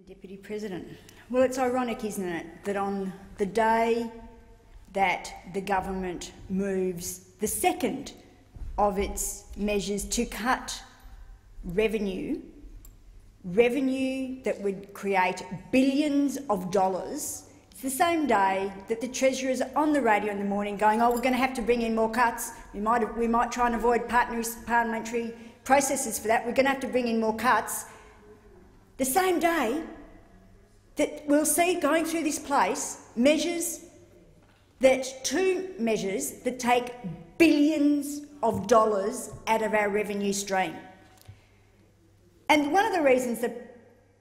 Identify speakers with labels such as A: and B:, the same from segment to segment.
A: Deputy President. Well, it's ironic, isn't it, that on the day that the government moves the second of its measures to cut revenue that would create billions of dollars, it's the same day that the Treasurer's on the radio in the morning going, oh, we're going to have to bring in more cuts. We might try and avoid parliamentary processes for that. We're going to have to bring in more cuts. The same day that we'll see going through this place two measures that take billions of dollars out of our revenue stream. And one of the reasons the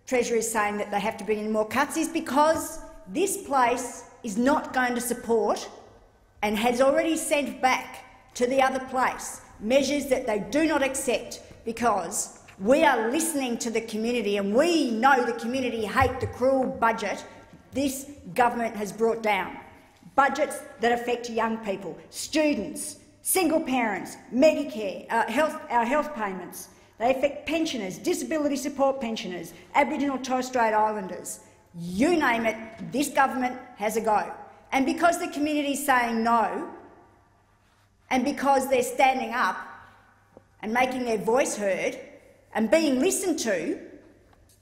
A: Treasurer is saying that they have to bring in more cuts is because this place is not going to support and has already sent back to the other place measures that they do not accept, because we are listening to the community and we know the community hate the cruel budget this government has brought down. Budgets that affect young people, students, single parents, Medicare, our health payments. They affect pensioners, disability support pensioners, Aboriginal and Torres Strait Islanders. You name it, this government has a go. And because the community is saying no, and because they're standing up and making their voice heard and being listened to,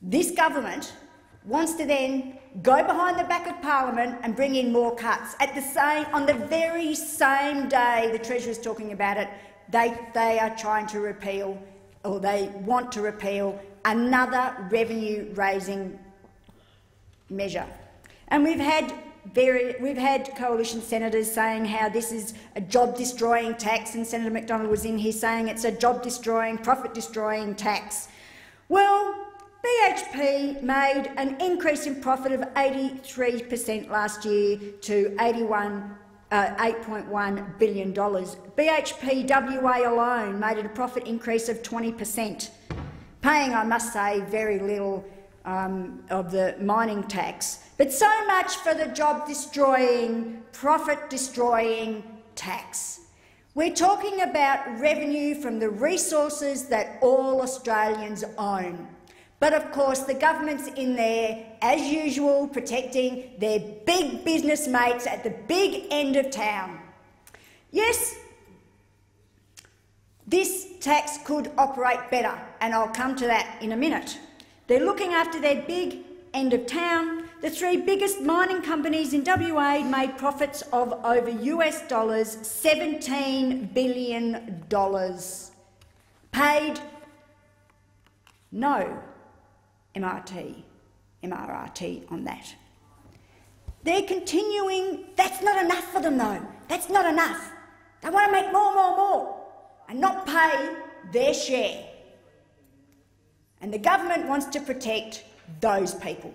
A: this government wants to then go behind the back of Parliament and bring in more cuts. On the very same day the Treasurer is talking about it, they are trying to repeal, or they want to repeal, another revenue-raising measure. And we've had coalition senators saying how this is a job-destroying tax, and Senator McDonald was in here saying it's a job-destroying, profit-destroying tax. Well, BHP made an increase in profit of 83% last year to $8.1 billion. BHP WA alone made a profit increase of 20%, paying, I must say, very little of the mining tax, but so much for the job-destroying, profit-destroying tax. We're talking about revenue from the resources that all Australians own. But of course the government's in there, as usual, protecting their big business mates at the big end of town. Yes, this tax could operate better, and I'll come to that in a minute. They're looking after their big end of town. The three biggest mining companies in WA made profits of over $17 billion. Paid no MRRT on that. They're continuing. That's not enough for them, though. That's not enough. They want to make more, and not pay their share. And the government wants to protect those people,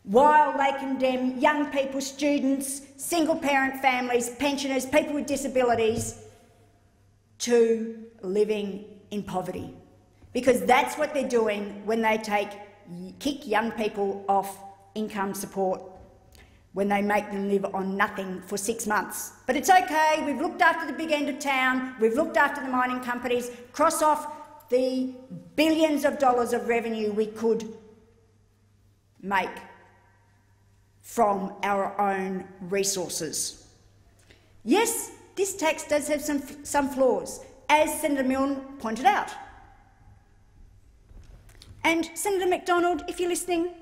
A: while they condemn young people, students, single-parent families, pensioners, people with disabilities to living in poverty. Because that's what they're doing when they kick young people off income support, when they make them live on nothing for 6 months. But it's okay, we've looked after the big end of town, we've looked after the mining companies, cross off the billions of dollars of revenue we could make from our own resources. Yes, this tax does have some flaws, as Senator Milne pointed out. And Senator McDonald, if you're listening,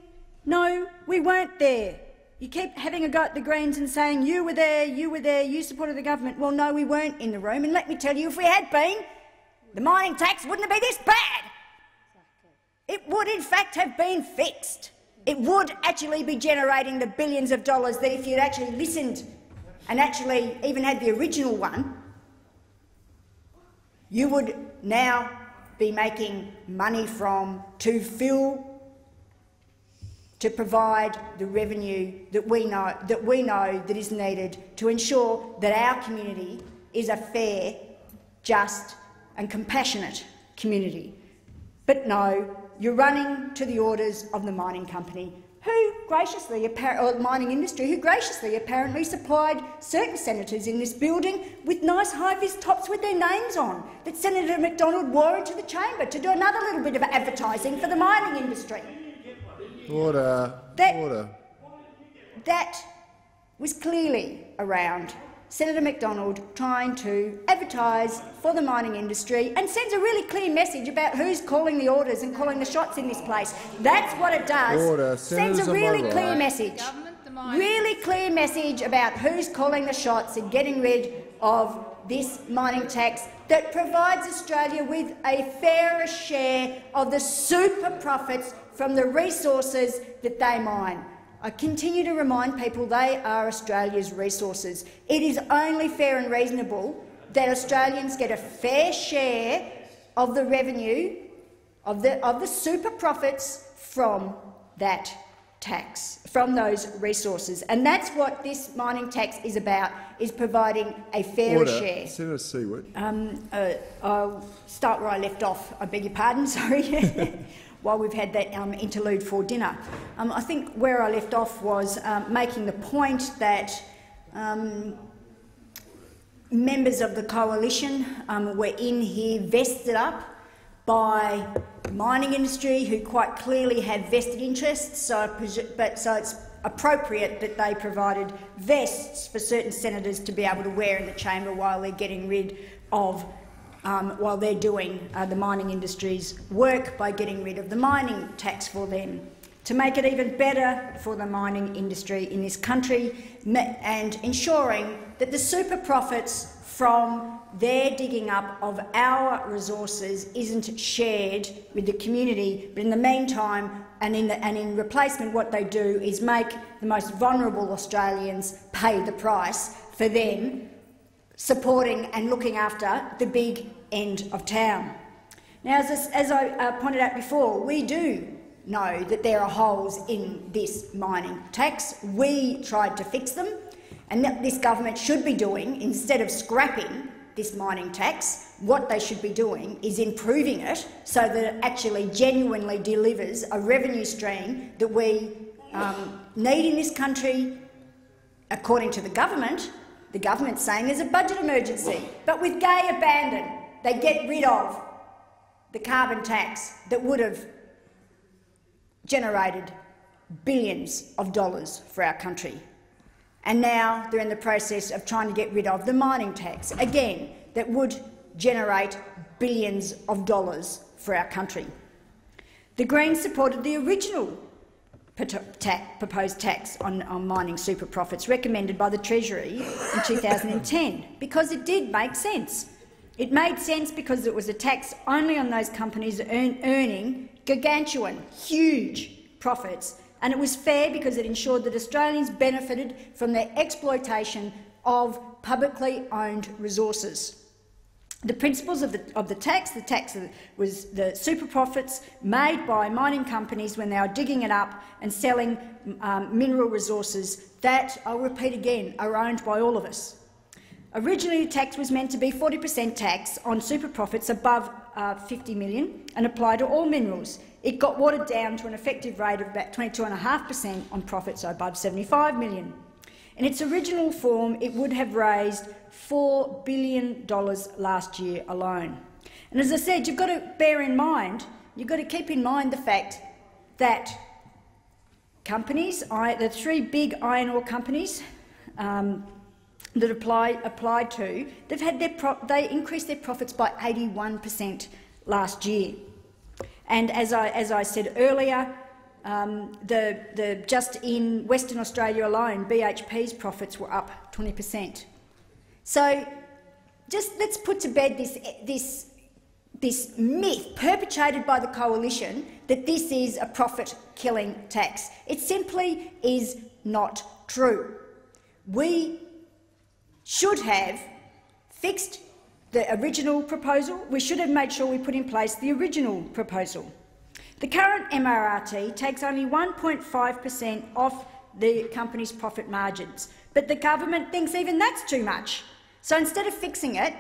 A: no, we weren't there. You keep having a go at the Greens and saying you were there, you supported the government. Well, no, we weren't in the room, and let me tell you, if we had been, the mining tax wouldn't have been this bad. It would, in fact, have been fixed. It would actually be generating the billions of dollars that, if you'd actually listened and actually even had the original one, you would now be making money from to provide the revenue that we know that is needed to ensure that our community is a fair, just and compassionate community. But no, you're running to the orders of the mining company, or the mining industry, who graciously apparently supplied certain senators in this building with nice high-vis tops with their names on that Senator McDonald wore into the chamber to do another little bit of advertising for the mining industry.
B: Order.
A: That was clearly around Senator McDonald trying to advertise for the mining industry and sends a really clear message about who's calling the orders and calling the shots in this place. That's what it does.
B: Order.
A: Sends a really clear message. Really clear message about who's calling the shots and getting rid of this mining tax that provides Australia with a fairer share of the super profits from the resources that they mine. I continue to remind people they are Australia's resources. It is only fair and reasonable that Australians get a fair share of the revenue of the super profits from that tax, from those resources. And that's what this mining tax is about, is providing a fairer share.
B: Senator Siewert.
A: I'll start where I left off. I beg your pardon, sorry. While we've had that interlude for dinner. I think where I left off was making the point that members of the coalition were in here vested up by the mining industry, who quite clearly have vested interests, so it's appropriate that they provided vests for certain senators to be able to wear in the chamber while they're getting rid of while they're doing the mining industry's work by getting rid of the mining tax for them. To make it even better for the mining industry in this country and ensuring that the super profits from their digging up of our resources isn't shared with the community, but in the meantime and in replacement what they do is make the most vulnerable Australians pay the price for them supporting and looking after the big end of town. Now, as I pointed out before, we do know that there are holes in this mining tax. We tried to fix them, and that this government should be doing, instead of scrapping this mining tax, what they should be doing is improving it so that it actually genuinely delivers a revenue stream that we need in this country, according to the government. The government's saying there's a budget emergency, but with gay abandon, they get rid of the carbon tax that would have generated billions of dollars for our country. And now they're in the process of trying to get rid of the mining tax, again, that would generate billions of dollars for our country. The Greens supported the original proposed tax on mining super profits recommended by the Treasury in 2010 because it did make sense. It made sense because it was a tax only on those companies earning gargantuan, huge profits, and it was fair because it ensured that Australians benefited from their exploitation of publicly owned resources. The principles of the tax was the super profits made by mining companies when they are digging it up and selling mineral resources that, I'll repeat again, are owned by all of us. Originally, the tax was meant to be 40% tax on super profits above 50 million and apply to all minerals. It got watered down to an effective rate of about 22.5% on profits above 75 million. In its original form, it would have raised $4 billion last year alone. And as I said, you've got to bear in mind, you've got to keep in mind the fact that companies, the three big iron ore companies that applied to, they increased their profits by 81% last year. And as I said earlier, just in Western Australia alone, BHP's profits were up 20%. So just let's put to bed this myth perpetrated by the coalition that this is a profit-killing tax. It simply is not true. We should have fixed the original proposal. We should have made sure we put in place the original proposal. The current MRRT takes only 1.5% off the company's profit margins, but the government thinks even that's too much. So instead of fixing it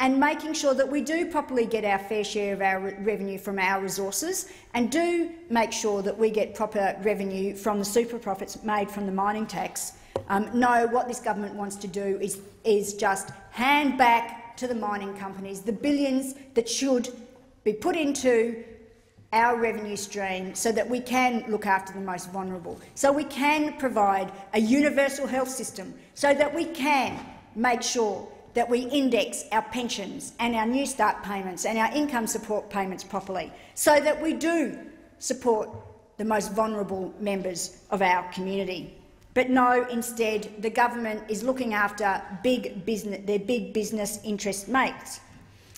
A: and making sure that we do properly get our fair share of our revenue from our resources and do make sure that we get proper revenue from the super profits made from the mining tax, no, what this government wants to do is just hand back to the mining companies the billions that should be put into our revenue stream so that we can look after the most vulnerable, so we can provide a universal health system, so that we can make sure that we index our pensions and our New Start payments and our income support payments properly, so that we do support the most vulnerable members of our community. But no, instead, the government is looking after their big business interest mates.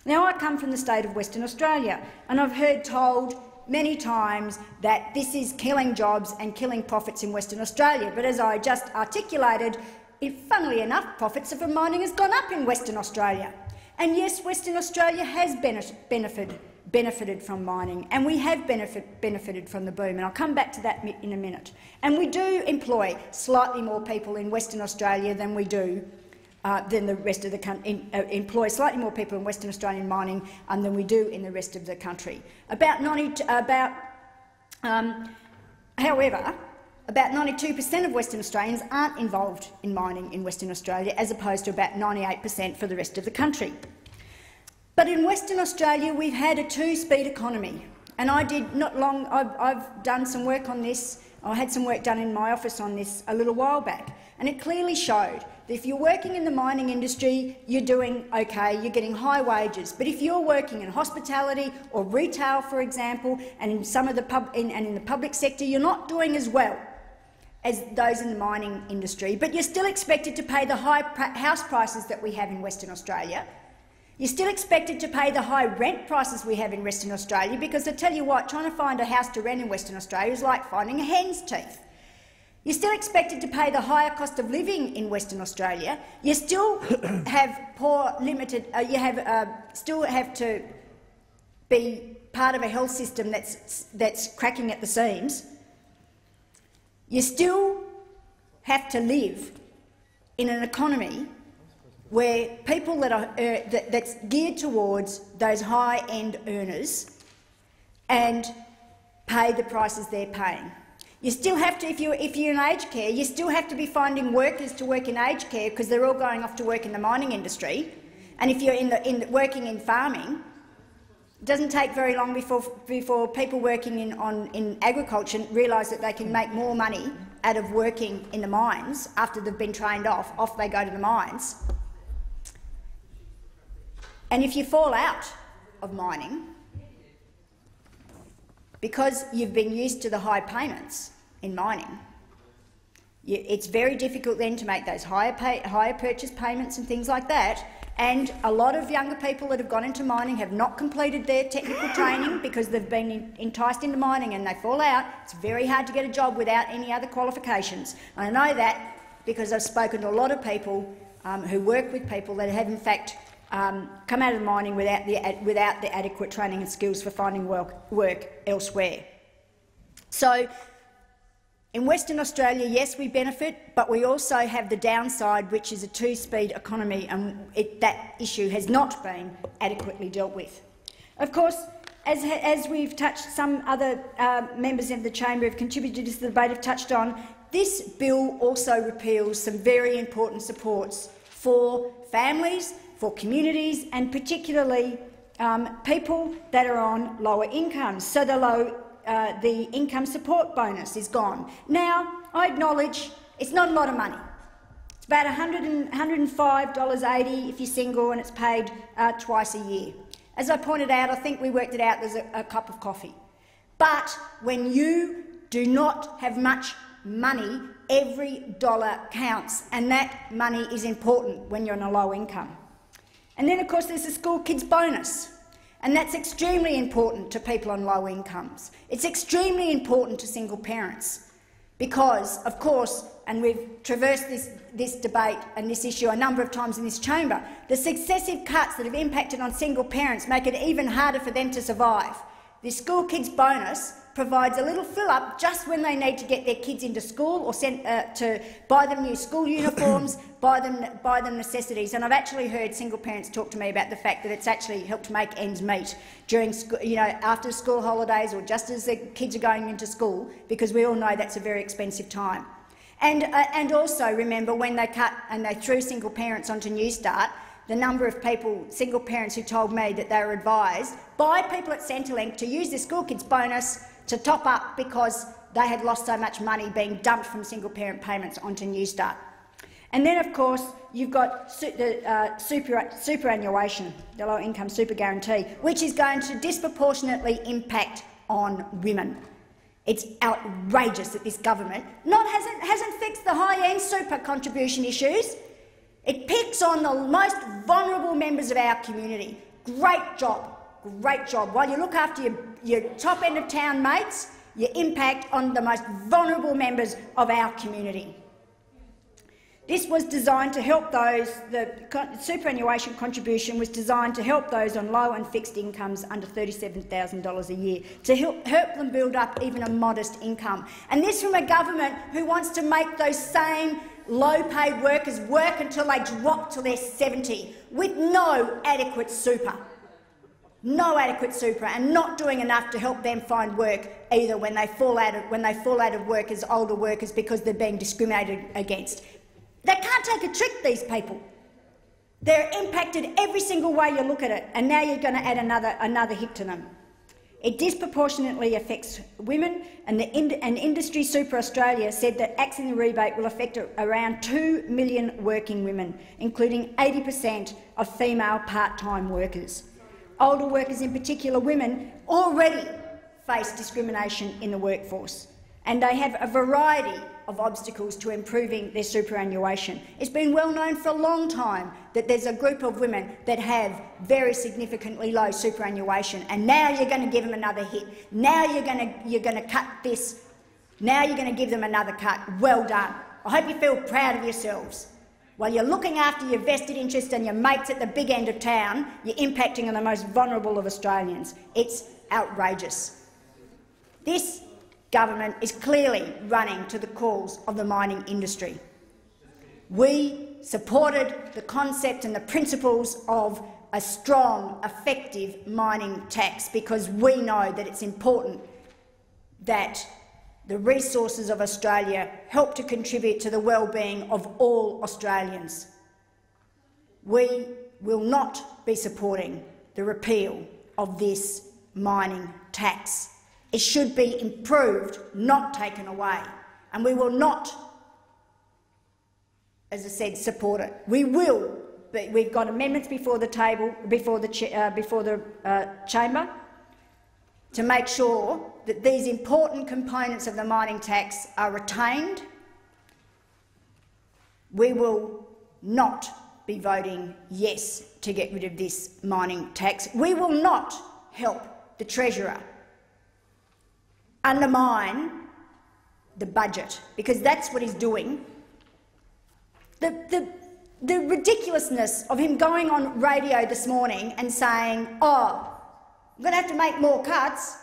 A: Now, I come from the state of Western Australia, and I've heard told many times that this is killing jobs and killing profits in Western Australia. But as I just articulated, funnily enough, profits of mining has gone up in Western Australia. And yes, Western Australia has benefited from mining, and we have benefited from the boom, and I'll come back to that in a minute. And we do employ slightly more people in Western Australia than we do than the rest of the country. Employ slightly more people in Western Australian mining than we do in the rest of the country. However, about 92% of Western Australians aren't involved in mining in Western Australia, as opposed to about 98% for the rest of the country. But in Western Australia, we've had a two-speed economy, and I've done some work on this. I had some work done in my office on this a little while back, and it clearly showed that if you're working in the mining industry, you're doing okay, you're getting high wages. But if you're working in hospitality or retail, for example, and in some of the in the public sector, you're not doing as well as those in the mining industry. But you're still expected to pay the high house prices that we have in Western Australia. You're still expected to pay the high rent prices we have in Western Australia, because I tell you what, trying to find a house to rent in Western Australia is like finding a hen's teeth. You're still expected to pay the higher cost of living in Western Australia. You still have still have to be part of a health system that's cracking at the seams. You still have to live in an economy where people that's geared towards those high-end earners and pay the prices they're paying. You still have to, if you're in aged care, you still have to be finding workers to work in aged care, because they're all going off to work in the mining industry. And if you're working in farming, it doesn't take very long before people working in agriculture realise that they can make more money out of working in the mines after they've been trained off. Off they go to the mines. And if you fall out of mining because you've been used to the high payments in mining, it's very difficult then to make those higher purchase payments and things like that. And a lot of younger people that have gone into mining have not completed their technical training because they've been enticed into mining and they fall out. It's very hard to get a job without any other qualifications. And I know that because I've spoken to a lot of people who work with people that have in fact come out of mining without the adequate training and skills for finding work elsewhere. So in Western Australia, yes, we benefit, but we also have the downside, which is a two-speed economy, and that issue has not been adequately dealt with. Of course, as we've touched, some other members of the chamber have contributed to the debate have touched on, this bill also repeals some very important supports for families, for communities, and particularly people that are on lower incomes. So the income support bonus is gone. Now, I acknowledge it's not a lot of money. It's about $105.80 if you're single, and it's paid twice a year. As I pointed out, I think we worked it out as a cup of coffee. But when you do not have much money, every dollar counts, and that money is important when you're on a low income. And then, of course, there's the school kids bonus, and that's extremely important to people on low incomes. It's extremely important to single parents because, of course, and we've traversed this debate and this issue a number of times in this chamber, the successive cuts that have impacted on single parents make it even harder for them to survive. The school kids bonus provides a little fill-up just when they need to get their kids into school or to buy them new school uniforms, buy them necessities. And I've actually heard single parents talk to me about the fact that it's actually helped make ends meet during, after school holidays or just as the kids are going into school, because we all know that's a very expensive time. And also remember, when they cut and they threw single parents onto New Start, the number of people, single parents, who told me that they were advised by people at Centrelink to use the school kids bonus to top up because they had lost so much money being dumped from single-parent payments onto Newstart. And then, of course, you've got the superannuation, the low-income super guarantee, which is going to disproportionately impact on women. It's outrageous that this government hasn't fixed the high-end super contribution issues. It picks on the most vulnerable members of our community. Great job, great job. While you look after your top-end-of-town mates, you impact on the most vulnerable members of our community. This was designed to help those, the superannuation contribution was designed to help those on low and fixed incomes under $37,000 a year, to help them build up even a modest income. And this from a government who wants to make those same low-paid workers work until they drop till they're 70 with no adequate super. No adequate super, and not doing enough to help them find work either when they fall out of work as older workers because they're being discriminated against. They can't take a trick, these people. They're impacted every single way you look at it, and now you're going to add another hit to them. It disproportionately affects women, and Industry Super Australia said that axing the rebate will affect around 2 million working women, including 80% of female part-time workers. Older workers, in particular women, already face discrimination in the workforce, and they have a variety of obstacles to improving their superannuation. It's been well known for a long time that there's a group of women that have very significantly low superannuation, and now you're going to give them another hit. Now you're going to cut this. Now you're going to give them another cut. Well done. I hope you feel proud of yourselves. While you're looking after your vested interests and your mates at the big end of town, you're impacting on the most vulnerable of Australians. It's outrageous. This government is clearly running to the calls of the mining industry. We supported the concept and the principles of a strong, effective mining tax because we know that it's important that the resources of Australia help to contribute to the well-being of all Australians. We will not be supporting the repeal of this mining tax. It should be improved, not taken away, and we will not, as I said, support it. We will, but we've got amendments before the table, before the chamber, to make sure that these important components of the mining tax are retained. We will not be voting yes to get rid of this mining tax. We will not help the Treasurer undermine the budget, because that's what he's doing. The ridiculousness of him going on radio this morning and saying, "Oh, I'm going to have to make more cuts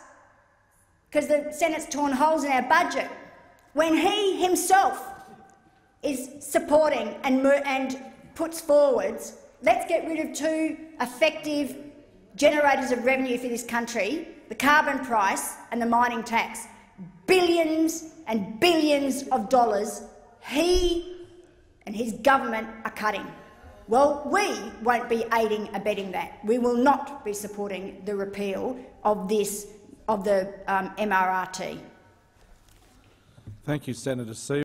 A: because the Senate's torn holes in our budget," when he himself is supporting and puts forwards, let's get rid of two effective generators of revenue for this country, the carbon price and the mining tax. Billions and billions of dollars he and his government are cutting. Well, we won't be aiding and abetting that. We will not be supporting the repeal of the MRRT.
C: Thank you, Senator Siewert.